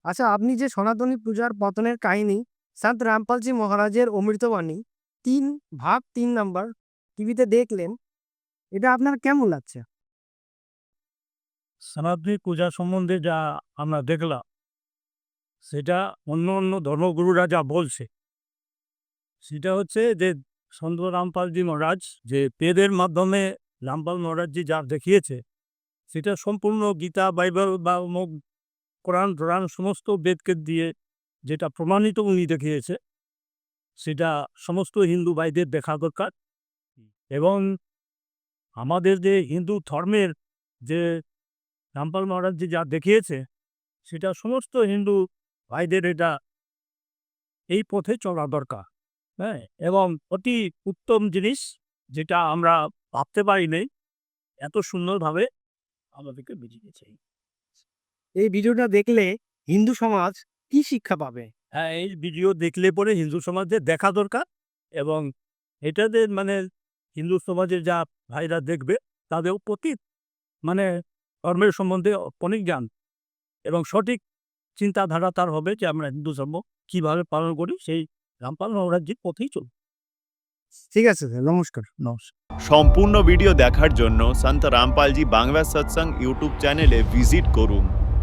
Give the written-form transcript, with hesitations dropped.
আচ্ছা, আপনি যে সনাতনী পূজার পতনের কাহিনী সন্ত রামপালজি মহারাজের অমৃতবাণী ৩ ভাগ ৩ নাম্বার টিভিতে দেখলেন, এটা আপনার কেমন লাগছে? সনাতনী পূজা সম্বন্ধে যা আমরা দেখলাম, সেটা অন্য ধর্মগুরুরা যা বলছে, সেটা হচ্ছে যে সন্ত রামপালজি মহারাজ যে বেদের মাধ্যমে রামপাল মহারাজজি যা দেখিয়েছে, সেটা সম্পূর্ণ গীতা, বাইবেল বা অমুক কোরআন টোরান সমস্ত বেদকে দিয়ে যেটা প্রমাণিত উনি দেখিয়েছে, সেটা সমস্ত হিন্দু ভাইদের দেখা দরকার। এবং আমাদের যে হিন্দু ধর্মের যে রামপাল মহারাজজি যা দেখিয়েছে, সেটা সমস্ত হিন্দু ভাইদের এটা এই পথে চলা দরকার। হ্যাঁ? এবং অতি উত্তম জিনিস, যেটা আমরা ভাবতে পারিনি, এত সুন্দরভাবে আমাদেরকে বুঝিয়েছে। এই ভিডিওটা দেখলে হিন্দু সমাজ কি শিক্ষা পাবে? হ্যাঁ, এই ভিডিও দেখলে পরে হিন্দু সমাজের দেখা দরকার। এবং এটাতে মানে হিন্দু সমাজের যা ভাইরা দেখবে, তাদের প্রতি মানে ধর্মের সম্বন্ধে অনেক জ্ঞান এবং সঠিক চিন্তাধারা তার হবে যে আমরা হিন্দু ধর্ম কিভাবে পালন করি, সেই রামপাল মহারাজজির পথেই চলব। ঠিক আছে স্যার, নমস্কার। নমস্কার। সম্পূর্ণ ভিডিও দেখার জন্য সন্ত রামপালজি বাংলা সৎসঙ্গ ইউটিউব চ্যানেলে ভিজিট করুন।